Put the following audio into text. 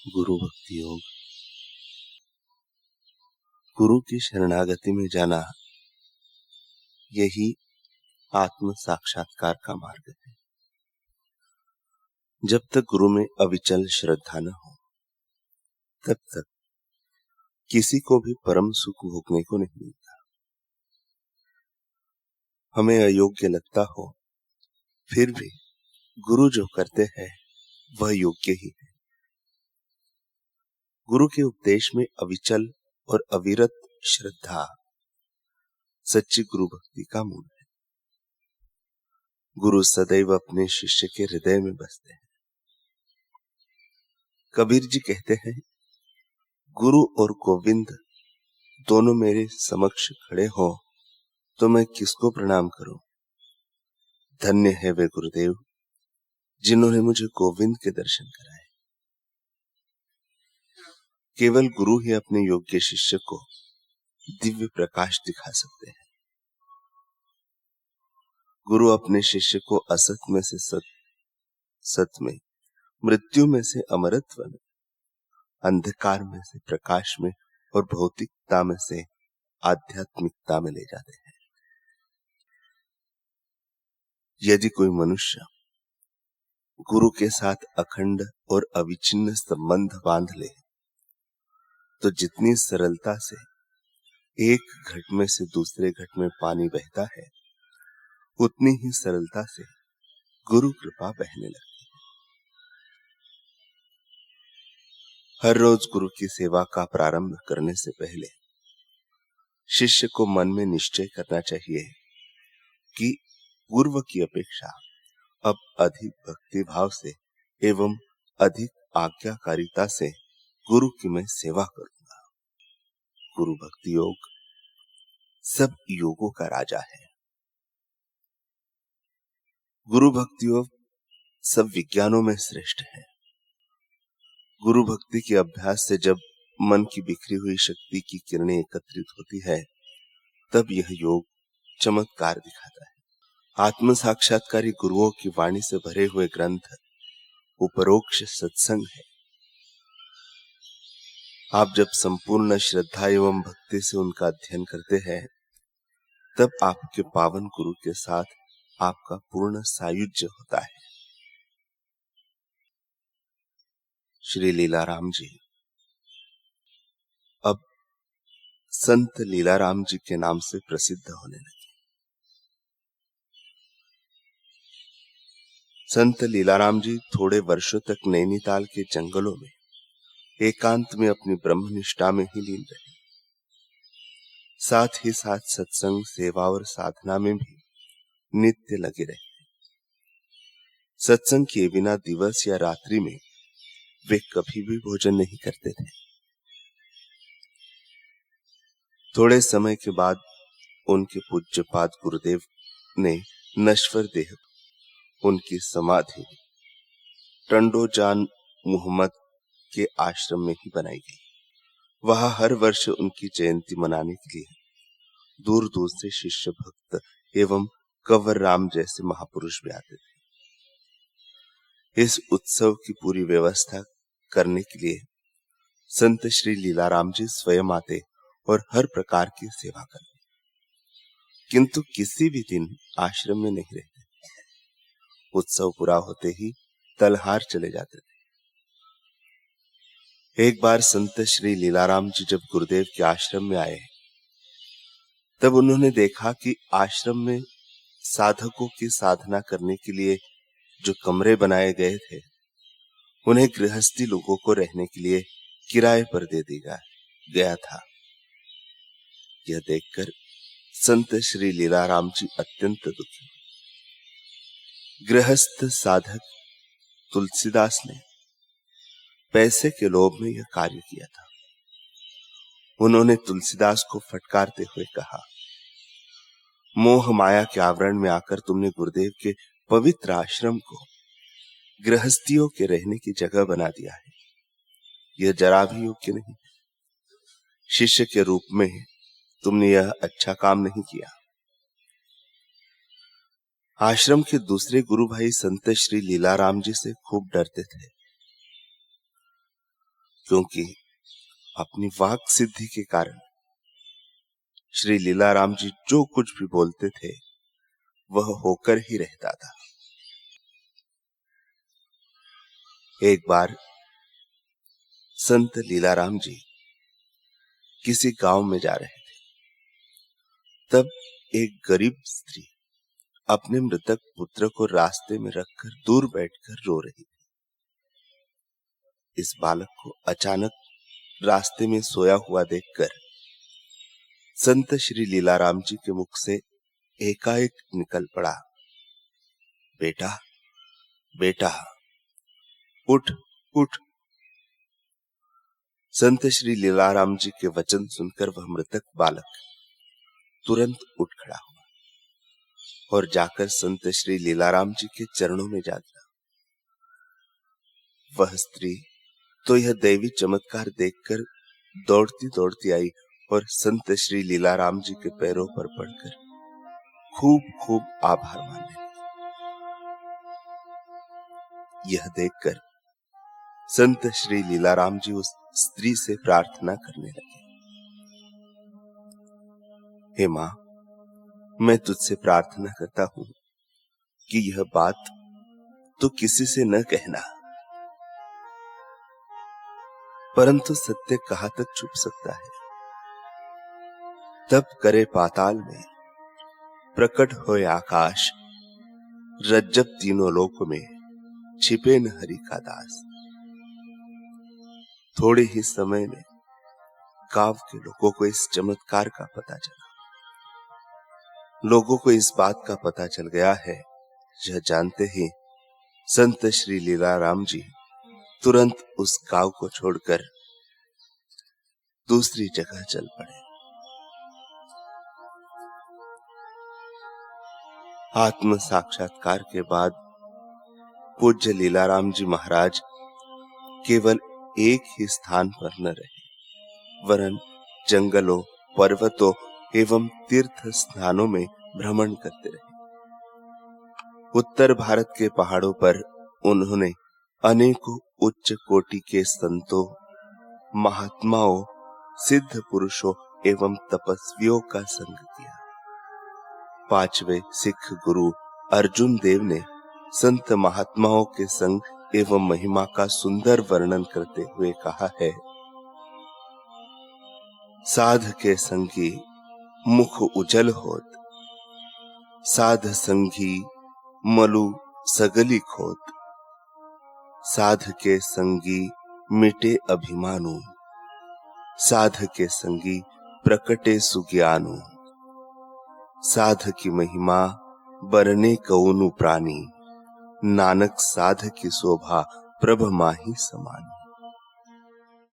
गुरु भक्ति योग। गुरु की शरणागति में जाना यही आत्म साक्षात्कार का मार्ग है। जब तक गुरु में अविचल श्रद्धा न हो तब तक किसी को भी परम सुख भोगने को नहीं मिलता। हमें अयोग्य लगता हो फिर भी गुरु जो करते हैं वह योग्य ही है। गुरु के उपदेश में अविचल और अविरत श्रद्धा सच्ची गुरु भक्ति का मूल है। गुरु सदैव अपने शिष्य के हृदय में बसते हैं। कबीर जी कहते हैं, गुरु और गोविंद दोनों मेरे समक्ष खड़े हो तो मैं किसको प्रणाम करूं। धन्य है वे गुरुदेव जिन्होंने मुझे गोविंद के दर्शन कराए। केवल गुरु ही अपने योग्य शिष्य को दिव्य प्रकाश दिखा सकते हैं। गुरु अपने शिष्य को असत में से सत में, मृत्यु में से अमरत्व में, अंधकार में से प्रकाश में और भौतिकता में से आध्यात्मिकता में ले जाते हैं। यदि कोई मनुष्य गुरु के साथ अखंड और अविच्छिन्न संबंध बांध ले तो जितनी सरलता से एक घट में से दूसरे घट में पानी बहता है उतनी ही सरलता से गुरु कृपा बहने लगती है। हर रोज गुरु की सेवा का प्रारंभ करने से पहले शिष्य को मन में निश्चय करना चाहिए कि पूर्व की अपेक्षा अब अधिक भक्ति भाव से एवं अधिक आज्ञाकारिता से गुरु की मैं सेवा करूंगा। गुरु भक्ति योग सब योगों का राजा है। गुरु भक्ति योग सब विज्ञानों में श्रेष्ठ है। गुरु भक्ति के अभ्यास से जब मन की बिखरी हुई शक्ति की किरणें एकत्रित होती है तब यह योग चमत्कार दिखाता है। आत्म साक्षात्कारी गुरुओं की वाणी से भरे हुए ग्रंथ उपरोक्ष सत्संग है। आप जब संपूर्ण श्रद्धा एवं भक्ति से उनका अध्ययन करते हैं तब आपके पावन गुरु के साथ आपका पूर्ण सायुज्य होता है। श्री लीलाराम जी अब संत लीलाराम जी के नाम से प्रसिद्ध होने लगे। संत लीलाराम जी थोड़े वर्षों तक नैनीताल के जंगलों में एकांत में अपनी ब्रह्मनिष्ठा में ही लीन रहे। साथ ही साथ सत्संग, सेवा और साधना में भी नित्य लगे रहे। सत्संग किए बिना दिवस या रात्रि में वे कभी भी भोजन नहीं करते थे। थोड़े समय के बाद उनके पूज्यपाद गुरुदेव ने नश्वर देह उनकी समाधि टंडोजान मुहम्मद के आश्रम में ही बनाई गई। वहां हर वर्ष उनकी जयंती मनाने के लिए दूर दूर से शिष्य भक्त एवं कंवर राम जैसे महापुरुष भी आते थे। इस उत्सव की पूरी व्यवस्था करने के लिए संत श्री लीलाराम जी स्वयं आते और हर प्रकार की सेवा करते, किंतु किसी भी दिन आश्रम में नहीं रहते। उत्सव पूरा होते ही तलहार चले जाते थे। एक बार संत श्री लीलाराम जी जब गुरुदेव के आश्रम में आए तब उन्होंने देखा कि आश्रम में साधकों की साधना करने के लिए जो कमरे बनाए गए थे उन्हें गृहस्थी लोगों को रहने के लिए किराए पर दे दिया गया था। यह देखकर संत श्री लीलाराम जी अत्यंत दुखी। गृहस्थ साधक तुलसीदास ने पैसे के लोभ में यह कार्य किया था। उन्होंने तुलसीदास को फटकारते हुए कहा, मोह माया के आवरण में आकर तुमने गुरुदेव के पवित्र आश्रम को गृहस्थियों के रहने की जगह बना दिया है। यह जरा भी योग्य नहीं। शिष्य के रूप में तुमने यह अच्छा काम नहीं किया। आश्रम के दूसरे गुरु भाई संत श्री लीलाराम जी से खूब डरते थे। क्योंकि अपनी वाक सिद्धि के कारण श्री लीलाराम जी जो कुछ भी बोलते थे वह होकर ही रहता था। एक बार संत लीलाराम जी किसी गांव में जा रहे थे, तब एक गरीब स्त्री अपने मृतक पुत्र को रास्ते में रखकर दूर बैठकर रो रही थी। इस बालक को अचानक रास्ते में सोया हुआ देखकर संत श्री लीलाराम जी के मुख से एकाएक निकल पड़ा, बेटा बेटा उठ उठ। संत श्री लीलाराम जी के वचन सुनकर वह मृतक बालक तुरंत उठ खड़ा हुआ और जाकर संत श्री लीलाराम जी के चरणों में जा गिरा। वह स्त्री तो यह दैवी चमत्कार देखकर दौड़ती दौड़ती आई और संत श्री लीलाराम जी के पैरों पर पड़कर खूब खूब आभार मानने लगी। यह देखकर संत श्री लीलाराम जी उस स्त्री से प्रार्थना करने लगे, हे मां, मैं तुझसे प्रार्थना करता हूं कि यह बात तो किसी से न कहना, परंतु सत्य कहां तक छुप सकता है। तब करे पाताल में, प्रकट होए आकाश, रज्जब तीनों लोक में, छिपे न हरि का दास। थोड़े ही समय में गांव के लोगों को इस चमत्कार का पता चला। लोगों को इस बात का पता चल गया है। यह जानते ही संत श्री लीलाराम जी तुरंत उस गांव को छोड़कर दूसरी जगह चल पड़े। आत्म साक्षात्कार के बाद पूज्य लीलाराम जी महाराज केवल एक ही स्थान पर न रहे, वरन जंगलों, पर्वतों एवं तीर्थ स्थानों में भ्रमण करते रहे। उत्तर भारत के पहाड़ों पर उन्होंने अनेकों उच्च कोटि के संतों, महात्माओं, सिद्ध पुरुषों एवं तपस्वियों का संग किया। पांचवें सिख गुरु अर्जुन देव ने संत महात्माओं के संग एवं महिमा का सुंदर वर्णन करते हुए कहा है, साध के संगी मुख उजल होत, साध संगी मलु सगली खोत, साध के संगी मिटे अभिमानु, साध के संगी प्रकटे सुज्ञानु, साध की महिमा बरने कौनु प्राणी, नानक साध की शोभा प्रभ माही समान।